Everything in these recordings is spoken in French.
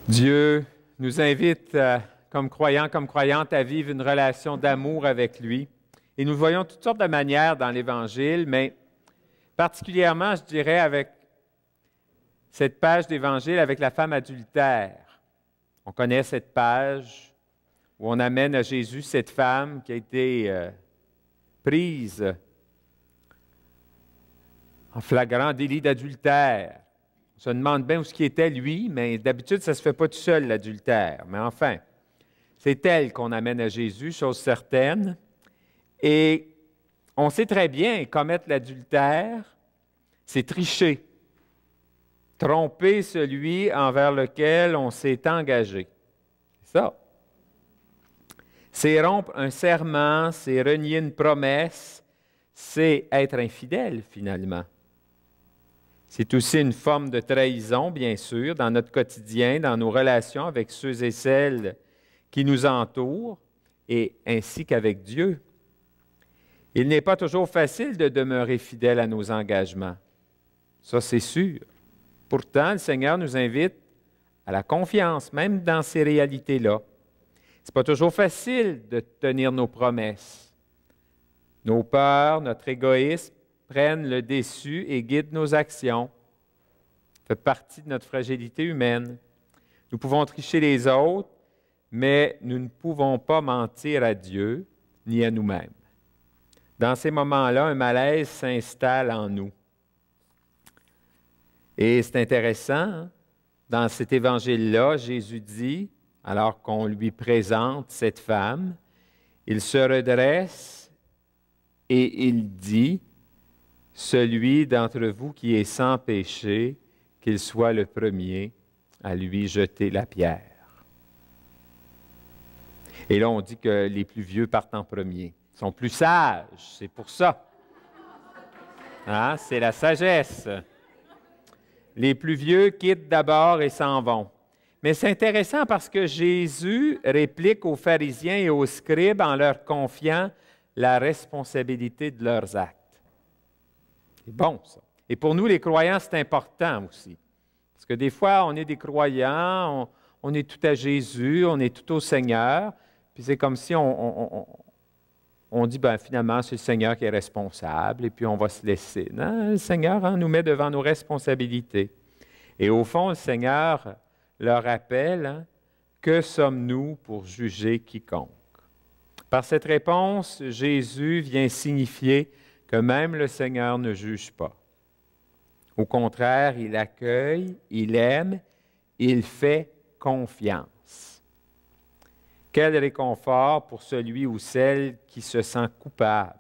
Dieu nous invite, comme croyants, comme croyantes, à vivre une relation d'amour avec lui. Et nous voyons toutes sortes de manières dans l'Évangile, mais particulièrement, je dirais, avec cette page d'Évangile avec la femme adultère. On connaît cette page où on amène à Jésus cette femme qui a été prise en flagrant délit d'adultère. On se demande bien où ce qui était lui, mais d'habitude, ça ne se fait pas tout seul, l'adultère. Mais enfin, c'est elle qu'on amène à Jésus, chose certaine. Et on sait très bien, commettre l'adultère, c'est tricher, tromper celui envers lequel on s'est engagé. C'est ça. C'est rompre un serment, c'est renier une promesse, c'est être infidèle, finalement. C'est aussi une forme de trahison, bien sûr, dans notre quotidien, dans nos relations avec ceux et celles qui nous entourent, et ainsi qu'avec Dieu. Il n'est pas toujours facile de demeurer fidèle à nos engagements. Ça, c'est sûr. Pourtant, le Seigneur nous invite à la confiance, même dans ces réalités-là. Ce n'est pas toujours facile de tenir nos promesses. Nos peurs, notre égoïsme prennent le dessus et guident nos actions. Ça fait partie de notre fragilité humaine. Nous pouvons tricher les autres, mais nous ne pouvons pas mentir à Dieu ni à nous-mêmes. Dans ces moments-là, un malaise s'installe en nous. Et c'est intéressant, hein? Dans cet évangile-là, Jésus dit, alors qu'on lui présente cette femme, il se redresse et il dit, « Celui d'entre vous qui est sans péché, qu'il soit le premier à lui jeter la pierre. » Et là, on dit que les plus vieux partent en premier. Ils sont plus sages, c'est pour ça. Hein? C'est la sagesse. Les plus vieux quittent d'abord et s'en vont. Mais c'est intéressant parce que Jésus réplique aux pharisiens et aux scribes en leur confiant la responsabilité de leurs actes. C'est bon, ça. Et pour nous, les croyants, c'est important aussi. Parce que des fois, on est des croyants, on est tout à Jésus, on est tout au Seigneur, puis c'est comme si on dit, ben finalement, c'est le Seigneur qui est responsable, et puis on va se laisser. Non, le Seigneur nous met devant nos responsabilités. Et au fond, le Seigneur leur rappelle, que sommes-nous pour juger quiconque? Par cette réponse, Jésus vient signifier que même le Seigneur ne juge pas. Au contraire, il accueille, il aime, il fait confiance. Quel réconfort pour celui ou celle qui se sent coupable.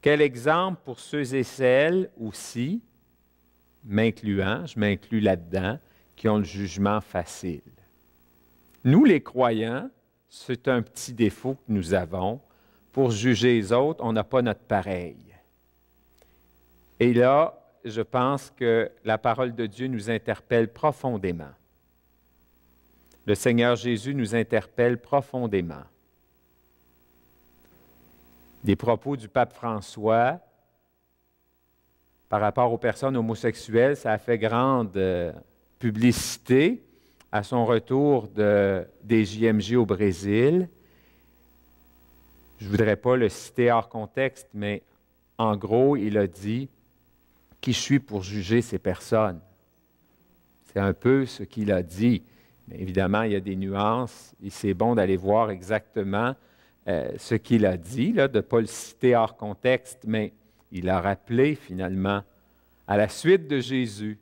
Quel exemple pour ceux et celles aussi, m'incluant, je m'inclus là-dedans, qui ont le jugement facile. Nous, les croyants, c'est un petit défaut que nous avons. Pour juger les autres, on n'a pas notre pareil. Et là, je pense que la parole de Dieu nous interpelle profondément. Le Seigneur Jésus nous interpelle profondément. Des propos du pape François par rapport aux personnes homosexuelles, ça a fait grande publicité à son retour des JMJ au Brésil. Je ne voudrais pas le citer hors contexte, mais en gros, il a dit « Qui je suis pour juger ces personnes? » C'est un peu ce qu'il a dit. Mais évidemment, il y a des nuances et c'est bon d'aller voir exactement ce qu'il a dit, là, de ne pas le citer hors contexte, mais il a rappelé finalement, à la suite de Jésus,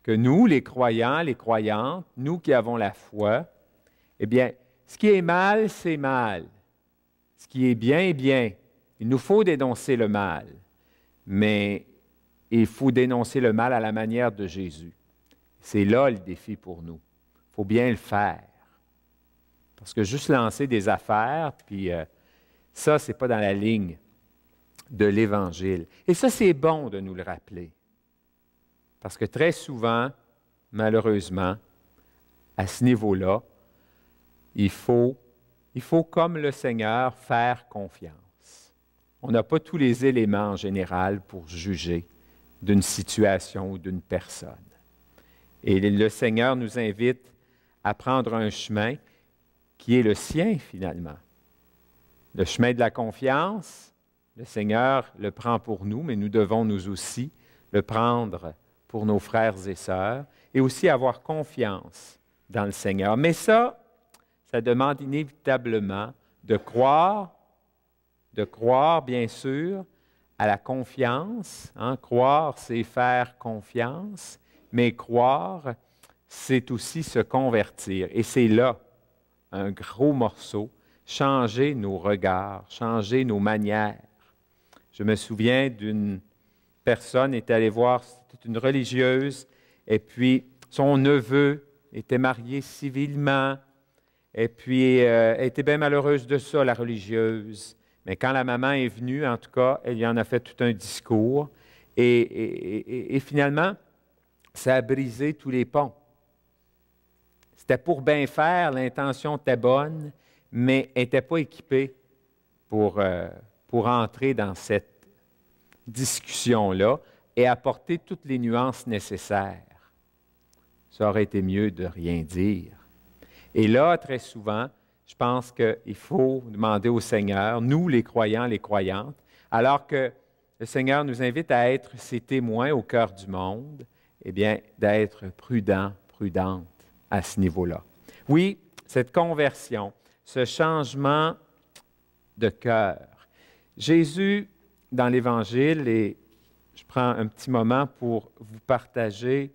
que nous, les croyants, les croyantes, nous qui avons la foi, eh bien, ce qui est mal, c'est mal. Ce qui est bien est bien. Il nous faut dénoncer le mal, mais il faut dénoncer le mal à la manière de Jésus. C'est là le défi pour nous. Il faut bien le faire. Parce que juste lancer des affaires, puis ça, ce n'est pas dans la ligne de l'Évangile. Et ça, c'est bon de nous le rappeler. Parce que très souvent, malheureusement, à ce niveau-là, il faut, comme le Seigneur, faire confiance. On n'a pas tous les éléments en général pour juger d'une situation ou d'une personne. Et le Seigneur nous invite à prendre un chemin qui est le sien finalement. Le chemin de la confiance, le Seigneur le prend pour nous, mais nous devons nous aussi le prendre pour nos frères et sœurs et aussi avoir confiance dans le Seigneur. Mais ça demande inévitablement de croire bien sûr, à la confiance. Hein? Croire, c'est faire confiance, mais croire, c'est aussi se convertir. Et c'est là un gros morceau, changer nos regards, changer nos manières. Je me souviens d'une personne qui était allée voir, c'était une religieuse, et puis son neveu était marié civilement, et puis elle était bien malheureuse de ça, la religieuse. Mais quand la maman est venue, en tout cas, elle y en a fait tout un discours. Et finalement, ça a brisé tous les ponts. C'était pour bien faire, l'intention était bonne, mais elle n'était pas équipée pour entrer dans cette discussion-là et apporter toutes les nuances nécessaires. Ça aurait été mieux de rien dire. Et là, très souvent, je pense qu'il faut demander au Seigneur, nous les croyants, les croyantes, alors que le Seigneur nous invite à être ses témoins au cœur du monde, eh bien, d'être prudents, prudentes à ce niveau-là. Oui, cette conversion, ce changement de cœur. Jésus, dans l'Évangile, et je prends un petit moment pour vous partager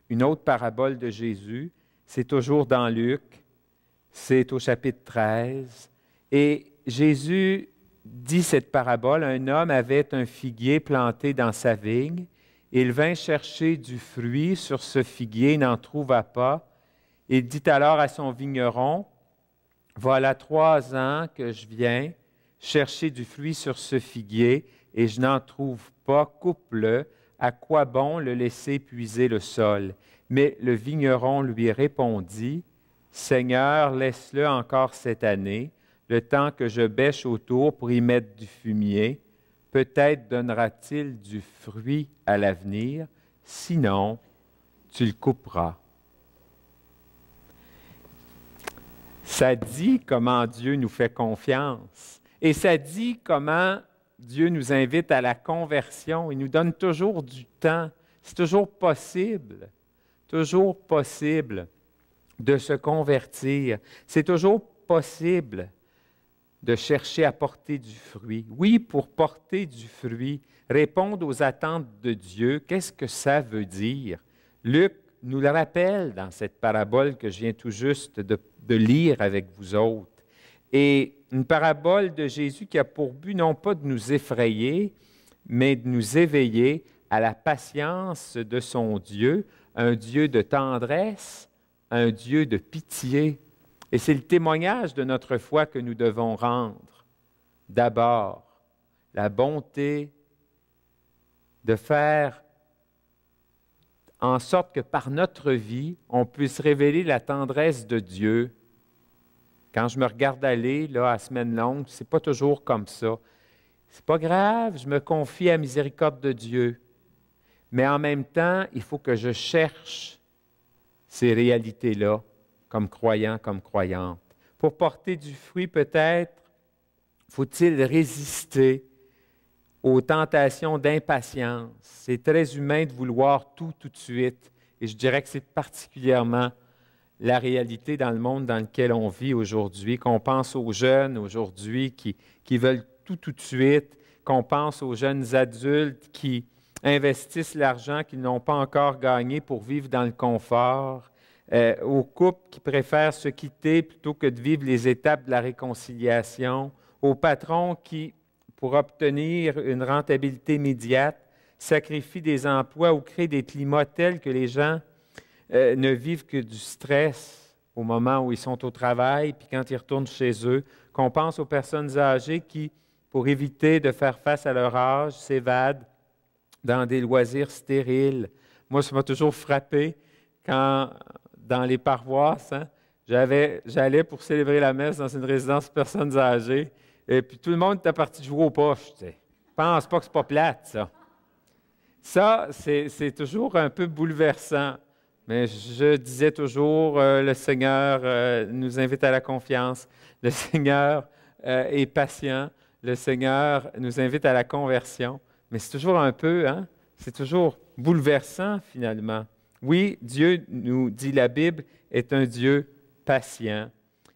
une autre parabole de Jésus, c'est toujours dans Luc. C'est au chapitre 13. Et Jésus dit cette parabole. Un homme avait un figuier planté dans sa vigne. Il vint chercher du fruit sur ce figuier, n'en trouva pas. Il dit alors à son vigneron, « Voilà 3 ans que je viens chercher du fruit sur ce figuier et je n'en trouve pas. Coupe-le. À quoi bon le laisser puiser le sol? » Mais le vigneron lui répondit, « Seigneur, laisse-le encore cette année, le temps que je bêche autour pour y mettre du fumier. Peut-être donnera-t-il du fruit à l'avenir, sinon tu le couperas. » Ça dit comment Dieu nous fait confiance. Et ça dit comment Dieu nous invite à la conversion. Il nous donne toujours du temps. C'est toujours possible de se convertir. C'est toujours possible de chercher à porter du fruit. Oui, pour porter du fruit, répondre aux attentes de Dieu, qu'est-ce que ça veut dire? Luc nous le rappelle dans cette parabole que je viens tout juste de lire avec vous autres. Et une parabole de Jésus qui a pour but non pas de nous effrayer, mais de nous éveiller à la patience de son Dieu, un Dieu de tendresse, un Dieu de pitié. Et c'est le témoignage de notre foi que nous devons rendre. D'abord, la bonté de faire en sorte que par notre vie, on puisse révéler la tendresse de Dieu. Quand je me regarde aller, là, à semaine longue, c'est pas toujours comme ça. C'est pas grave, je me confie à la miséricorde de Dieu. Mais en même temps, il faut que je cherche ces réalités-là comme croyant, comme croyante. Pour porter du fruit, peut-être, faut-il résister aux tentations d'impatience. C'est très humain de vouloir tout de suite. Et je dirais que c'est particulièrement la réalité dans le monde dans lequel on vit aujourd'hui, qu'on pense aux jeunes aujourd'hui qui veulent tout de suite, qu'on pense aux jeunes adultes qui investissent l'argent qu'ils n'ont pas encore gagné pour vivre dans le confort, aux couples qui préfèrent se quitter plutôt que de vivre les étapes de la réconciliation, aux patrons qui, pour obtenir une rentabilité immédiate, sacrifient des emplois ou créent des climats tels que les gens ne vivent que du stress au moment où ils sont au travail, puis quand ils retournent chez eux, qu'on pense aux personnes âgées qui, pour éviter de faire face à leur âge, s'évadent dans des loisirs stériles. Moi, ça m'a toujours frappé quand, dans les paroisses, j'allais pour célébrer la messe dans une résidence de personnes âgées, et puis tout le monde était parti jouer aux poches. Je pense pas que c'est pas plate, ça. Ça, c'est toujours un peu bouleversant Mais je disais toujours, le Seigneur nous invite à la confiance. Le Seigneur est patient. Le Seigneur nous invite à la conversion. Mais c'est toujours un peu, hein? C'est toujours bouleversant finalement. Oui, Dieu, nous dit la Bible, est un Dieu patient.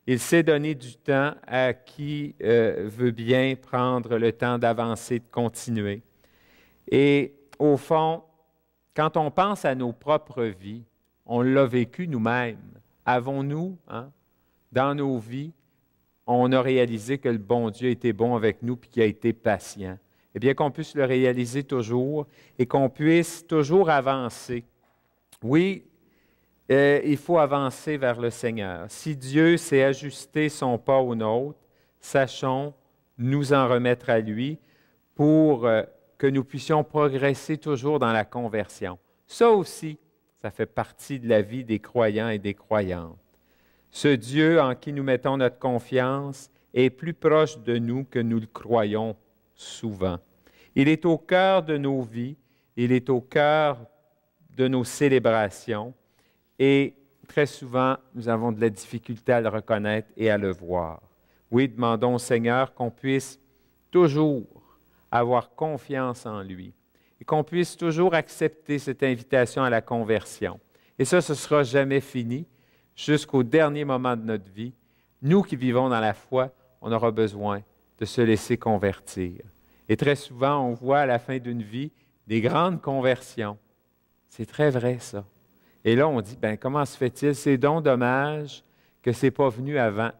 Il sait donner du temps à qui veut bien prendre le temps d'avancer, de continuer. Et au fond, quand on pense à nos propres vies, on l'a vécu nous-mêmes. Avons-nous, hein, dans nos vies, on a réalisé que le bon Dieu était bon avec nous et qu'il a été patient. Eh bien, qu'on puisse le réaliser toujours et qu'on puisse toujours avancer. Oui, il faut avancer vers le Seigneur. Si Dieu s'est ajusté son pas au nôtre, sachons nous en remettre à lui pour que nous puissions progresser toujours dans la conversion. Ça aussi, ça fait partie de la vie des croyants et des croyantes. Ce Dieu en qui nous mettons notre confiance est plus proche de nous que nous le croyons souvent. Il est au cœur de nos vies, il est au cœur de nos célébrations et très souvent, nous avons de la difficulté à le reconnaître et à le voir. Oui, demandons au Seigneur qu'on puisse toujours avoir confiance en lui et qu'on puisse toujours accepter cette invitation à la conversion. Et ça, ce ne sera jamais fini jusqu'au dernier moment de notre vie. Nous qui vivons dans la foi, on aura besoin de se laisser convertir. Et très souvent, on voit à la fin d'une vie des grandes conversions. C'est très vrai, ça. Et là, on dit, bien, comment se fait-il? C'est donc dommage que ce n'est pas venu avant.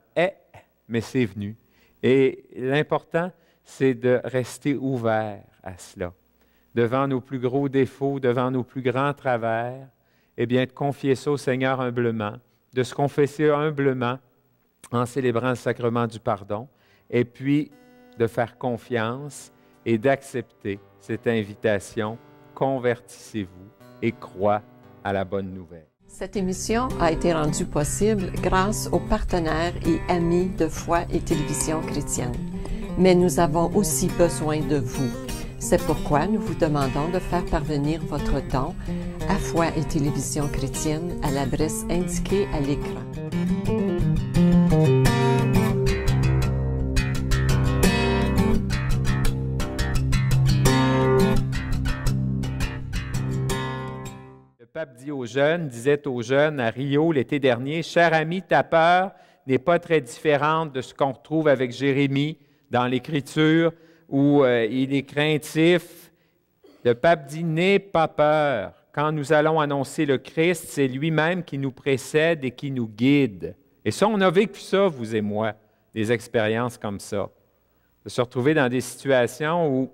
Mais c'est venu. Et l'important, c'est de rester ouvert à cela. Devant nos plus gros défauts, devant nos plus grands travers, eh bien, de confier ça au Seigneur humblement, de se confesser humblement en célébrant le sacrement du pardon, et puis de faire confiance et d'accepter cette invitation. Convertissez-vous et crois à la bonne nouvelle. Cette émission a été rendue possible grâce aux partenaires et amis de Foi et Télévision chrétienne. Mais nous avons aussi besoin de vous. C'est pourquoi nous vous demandons de faire parvenir votre don à Foi et Télévision chrétienne à l'adresse indiquée à l'écran. Le pape disait aux jeunes à Rio l'été dernier, « Cher ami, ta peur n'est pas très différente de ce qu'on retrouve avec Jérémie dans l'Écriture, où il est craintif. » Le pape dit, « N'aie pas peur. Quand nous allons annoncer le Christ, c'est lui-même qui nous précède et qui nous guide. » Et ça, on a vécu ça, vous et moi, des expériences comme ça. De se retrouver dans des situations où,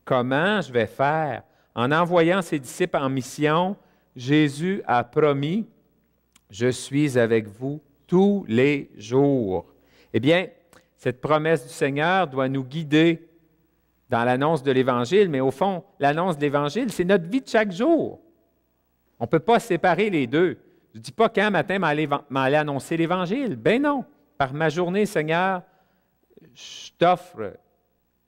comment je vais faire? En envoyant ses disciples en mission, Jésus a promis, « Je suis avec vous tous les jours. » Eh bien, cette promesse du Seigneur doit nous guider dans l'annonce de l'Évangile, mais au fond, l'annonce de l'Évangile, c'est notre vie de chaque jour. On ne peut pas séparer les deux. Je ne dis pas qu'un matin, m'aller annoncer l'Évangile. Ben non. Par ma journée, Seigneur, je t'offre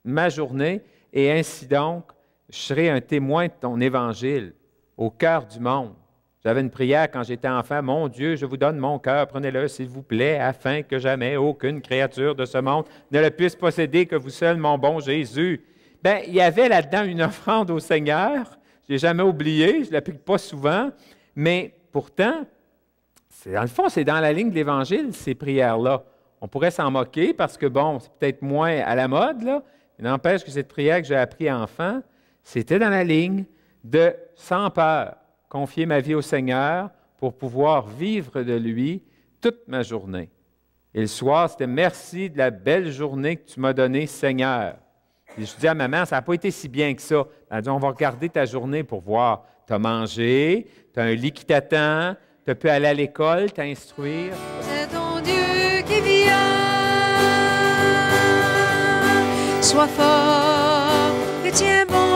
ma journée et ainsi donc, je serai un témoin de ton Évangile au cœur du monde. J'avais une prière quand j'étais enfant. « Mon Dieu, je vous donne mon cœur, prenez-le s'il vous plaît, afin que jamais aucune créature de ce monde ne le puisse posséder que vous seul, mon bon Jésus. » Bien, il y avait là-dedans une offrande au Seigneur. Je ne l'ai jamais oublié, je ne l'applique pas souvent, mais pourtant, dans le fond, c'est dans la ligne de l'Évangile, ces prières-là. On pourrait s'en moquer parce que, bon, c'est peut-être moins à la mode, là, mais n'empêche que cette prière que j'ai apprise enfant, c'était dans la ligne de, sans peur, confier ma vie au Seigneur pour pouvoir vivre de lui toute ma journée. Et le soir, c'était « Merci de la belle journée que tu m'as donnée, Seigneur. » Et je dis à maman, ça n'a pas été si bien que ça. Elle dit, on va regarder ta journée pour voir. Tu as mangé, tu as un lit qui t'attend, tu as pu aller à l'école, t'instruire. C'est ton Dieu qui vient. Sois fort et tiens bon.